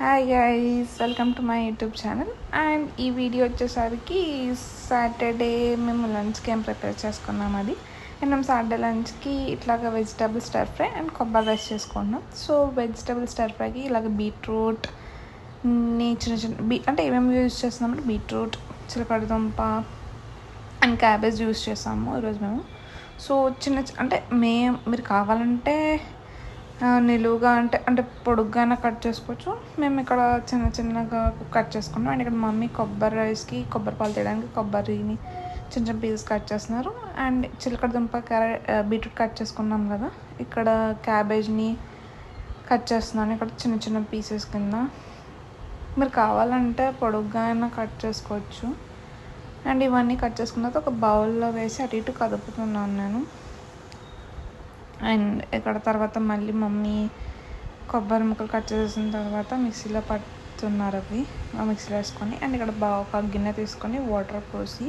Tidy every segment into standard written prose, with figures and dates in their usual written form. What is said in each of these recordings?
Hi guys, welcome to my YouTube channel. And ఈ video వచ్చేసరికి Saturday మేము లంచ్కి ఏం ప్రిపేర్ చేసుకున్నాం అది. అండ్ మేము సాటర్డే లంచ్కి ఇట్లాగ వెజిటబుల్ స్టర్ ఫ్రై అండ్ కొబ్బరి రైస్ చేసుకున్నాం. సో వెజిటబుల్ స్టర్ ఫ్రైకి ఇలాగ బీట్రూట్ చిన్న చిన్న అంటే ఏమేమి యూజ్ చేస్తున్నామంటే బీట్రూట్, చిలకడదుంప అండ్ క్యాబేజ్ యూజ్ చేసాము ఈరోజు మేము. సో అంటే మీరు కావాలంటే నిలువుగా అంటే పొడుగ్గానే కట్ చేసుకోవచ్చు. మేము ఇక్కడ చిన్న చిన్నగా కట్ చేసుకున్నాం. అండ్ ఇక్కడ మమ్మీ కొబ్బరి రైస్కి కొబ్బరి పాలు తీయడానికి కొబ్బరిని చిన్న చిన్న పీసెస్ కట్ చేస్తున్నారు. అండ్ చిలకడదుంప బీట్రూట్ కట్ చేసుకున్నాం కదా, ఇక్కడ క్యాబేజ్ని కట్ చేస్తున్నాను ఇక్కడ చిన్న చిన్న పీసెస్ కింద. మీరు కావాలంటే పొడుగ్గా అయినా కట్ చేసుకోవచ్చు. అండ్ ఇవన్నీ కట్ చేసుకున్న తర్వాత ఒక బౌల్లో వేసి అటు ఇటు కదుపుతున్నాను నేను. అండ్ ఇక్కడ తర్వాత మళ్ళీ మమ్మీ కొబ్బరి ముక్కలు కట్ చేసిన తర్వాత మిక్సీలో పడుతున్నారు అవి మిక్సీలో వేసుకొని. అండ్ ఇక్కడ ఒక గిన్నె తీసుకొని వాటర్ పోసి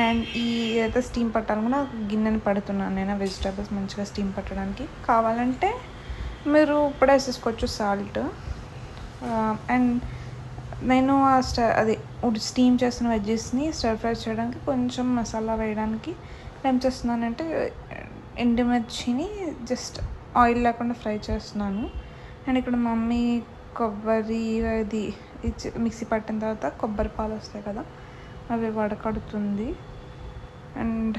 అండ్ ఏదైతే స్టీమ్ పట్టాలనుకున్నా గిన్నెని పడుతున్నాను నేను వెజిటేబుల్స్ మంచిగా స్టీమ్ పట్టడానికి. కావాలంటే మీరు ఇప్పుడు వేసేసుకోవచ్చు సాల్ట్. అండ్ నేను స్టీమ్ చేసిన వెజ్జెస్ని స్టర్ ఫ్రై చేయడానికి కొంచెం మసాలా వేయడానికి ఏం చేస్తున్నానంటే ఎండుమిర్చిని జస్ట్ ఆయిల్ లేకుండా ఫ్రై చేస్తున్నాను. అండ్ ఇక్కడ మమ్మీ కొబ్బరి మిక్సీ పట్టిన తర్వాత కొబ్బరి పాలు వస్తాయి కదా, అవి వడకడుతుంది. అండ్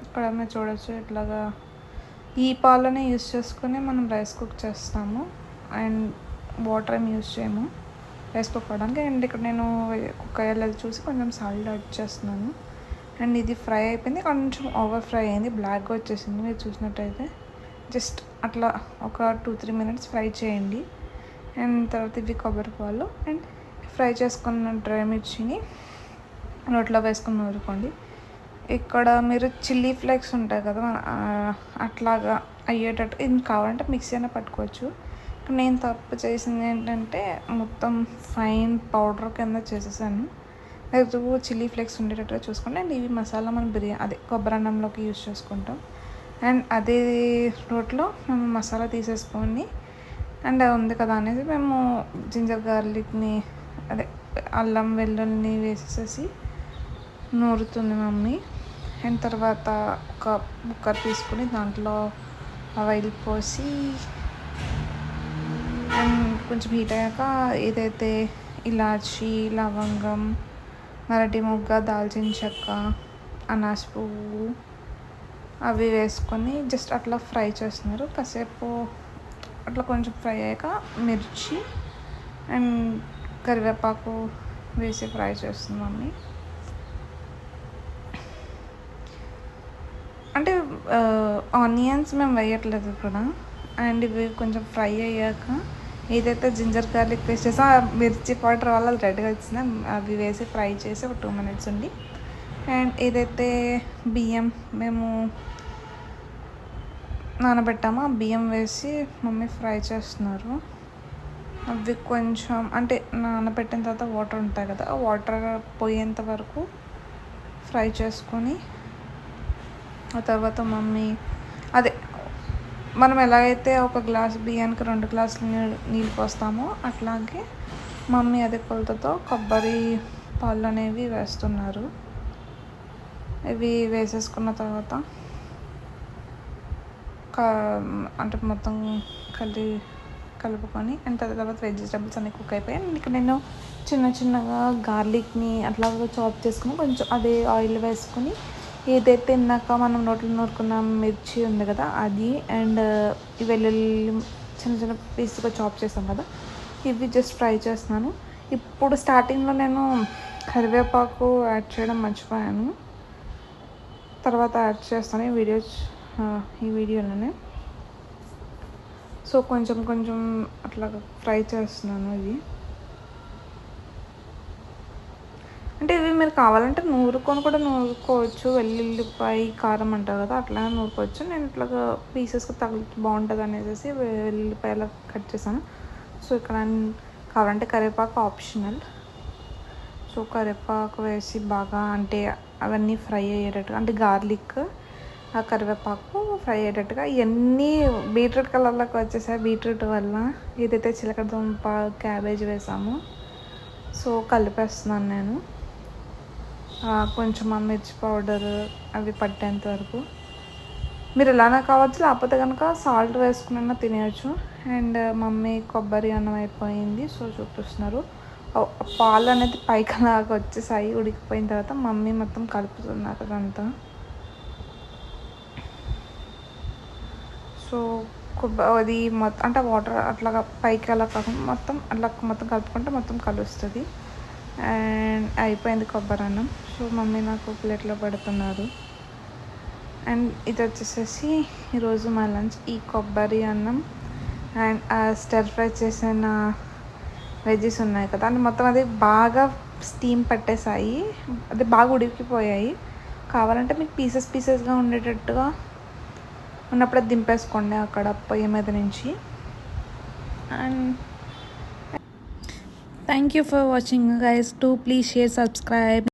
ఇక్కడ మీరు చూడవచ్చు ఇట్లాగా ఈ పాలనే యూస్ చేసుకొని మనం రైస్ కుక్ చేస్తాము. అండ్ వాటర్ ఏమి యూస్ చేయము రైస్ కుక్ అవ్వడానికి. అండ్ ఇక్కడ నేను కుక్ అయ్యేది చూసి కొంచెం సాల్ట్ యాడ్ చేస్తున్నాను. అండ్ ఇది ఫ్రై అయిపోయింది, కొంచెం ఓవర్ ఫ్రై అయింది, బ్లాక్గా వచ్చేసింది. మీరు చూసినట్టయితే జస్ట్ అట్లా ఒక 2-3 minutes ఫ్రై చేయండి. అండ్ తర్వాత ఇవి కొబ్బరి పాలు అండ్ ఫ్రై చేసుకున్న డ్రై మిర్చిని నోట్లో వేసుకొని నూరుకోండి. ఇక్కడ మీరు చిల్లీ ఫ్లేక్స్ ఉంటాయి కదా, అట్లాగా అయ్యేటట్టు ఇది కావాలంటే మిక్సీ అయినా పట్టుకోవచ్చు. నేను తప్పు చేసింది ఏంటంటే మొత్తం ఫైన్ పౌడర్ కింద చేసేసాను. లేదు చిల్లీ ఫ్లేక్స్ ఉండేటట్టుగా చూసుకోండి. అండ్ ఇవి మసాలా మనం కొబ్బరి అన్నంలోకి యూజ్ చేసుకుంటాం. అండ్ అదే రోట్లో మేము మసాలా తీసేసుకొని అండ్ ఉంది కదా అనేసి మేము జింజర్ గార్లిక్ని అల్లం వెల్లుల్ని వేసేసి నూరుతుంది మమ్మీ. అండ్ తర్వాత ఒక కుక్కర్ తీసుకుని దాంట్లో ఆయిల్ పోసి అండ్ కొంచెం హీట్ అయ్యాక ఏదైతే ఇలాచీ, లవంగం, మరటి మొగ్గ, దాల్చిన చెక్క, అనాస పువ్వు అవి వేసుకొని జస్ట్ అట్లా ఫ్రై చేస్తున్నారు. కాసేపు అట్లా కొంచెం ఫ్రై అయ్యాక మిర్చి అండ్ కరివేపాకు వేసి ఫ్రై చేస్తుంది మమ్మీ. అంటే ఆనియన్స్ మేము వేయట్లేదు ఇక్కడ. అండ్ ఇవి కొంచెం ఫ్రై అయ్యాక ఏదైతే జింజర్ గార్లిక్ పేస్ట్ చేసా మిర్చి పౌడర్ వల్ల రెడ్గా వచ్చింది, అవి వేసి ఫ్రై చేసి ఒక 2 minutes ఉండి. అండ్ ఏదైతే బియ్యం మేము నానబెట్టామో ఆ బియ్యం వేసి మమ్మీ ఫ్రై చేస్తున్నారు. అవి కొంచెం అంటే నానబెట్టిన తర్వాత వాటర్ ఉంటాయి కదా, ఆ వాటర్ పోయేంత వరకు ఫ్రై చేసుకొని ఆ తర్వాత మమ్మీ మనం ఎలాగైతే ఒక గ్లాస్ బియ్యానికి 2 గ్లాసులు నీళ్ళు పోస్తామో అట్లాగే మమ్మీ కొలతతో కొబ్బరి పాలు అనేవి వేస్తున్నారు. ఇవి వేసేసుకున్న తర్వాత అంటే మొత్తం కలుపుకొని అండ్ తర్వాత వెజిటబుల్స్ అన్నీ కుక్ అయిపోయాయి. ఇక్కడ నేను చిన్న చిన్నగా గార్లిక్ని అట్లాగా చాప్ చేసుకుని కొంచెం ఆయిల్ వేసుకొని ఏదైతే ఇందాక మనం నోట్లో నూరుకున్న మిర్చి ఉంది కదా అది అండ్ ఈ వెల్లుల్లి చిన్న చిన్న పీస్గా చాప్ చేస్తాం కదా, ఇవి జస్ట్ ఫ్రై చేస్తున్నాను. ఇప్పుడు స్టార్టింగ్లో నేను కరివేపాకు యాడ్ చేయడం మర్చిపోయాను, తర్వాత యాడ్ చేస్తాను ఈ వీడియోలోనే. సో కొంచెం అట్లా ఫ్రై చేస్తున్నాను ఇది. అంటే ఇవి మీరు కావాలంటే నూరుకోవచ్చు. వెల్లుల్లిపాయ కారం అంటారు కదా, అట్లా నూరుకోవచ్చు. నేను ఇట్లాగా పీసెస్కి బాగుంటుంది అనేసి వెల్లుల్లిపాయలా కట్ చేశాను. సో ఇక్కడ కావాలంటే కరివేపాకు ఆప్షనల్. సో కరివేపాకు వేసి బాగా అంటే అవన్నీ ఫ్రై అయ్యేటట్టు అంటే గార్లిక్ ఆ కరివేపాకు ఫ్రై అయ్యేటట్టుగా ఇవన్నీ బీట్రూట్ కలర్లోకి వచ్చేసాయి బీట్రూట్ వల్ల. ఏదైతే చిలకడదుంప క్యాబేజ్ వేసామో సో కలిపేస్తున్నాను నేను. కొంచెం మిర్చి పౌడర్ అవి పట్టేంత వరకు మీరు ఎలానే కావచ్చు, లేకపోతే కనుక సాల్ట్ వేసుకున్నా తినేయచ్చు. అండ్ మమ్మీ కొబ్బరి అన్నం అయిపోయింది సో చూపిస్తున్నారు. పాలు అనేది పైకి అలాగా వచ్చేసాయి ఉడికిపోయిన తర్వాత. మమ్మీ మొత్తం కలుపుతున్నారు అదంతా. సో అది మొత్తం అంటే వాటర్ అట్లాగా పైకి అలా కాకుండా మొత్తం కలుపుకుంటే మొత్తం కలుస్తుంది. అండ్ అయిపోయింది కొబ్బరి అన్నం. సో మమ్మీ నాకు ప్లేట్లో పెడుతున్నారు. అండ్ ఇది వచ్చేసేసి ఈరోజు మా లంచ్ ఈ కొబ్బరి అన్నం అండ్ స్టర్ ఫ్రై చేసిన వెజ్జెస్ ఉన్నాయి కదా అంటే మొత్తం అది బాగా స్టీమ్ పట్టేసాయి, అది బాగా ఉడికిపోయాయి. కావాలంటే మీకు పీసెస్గా ఉండేటట్టుగా ఉన్నప్పుడు అది దింపేసుకోండి అక్కడ పొయ్యి మీద నుంచి. And thank you for watching guys. To please share subscribe.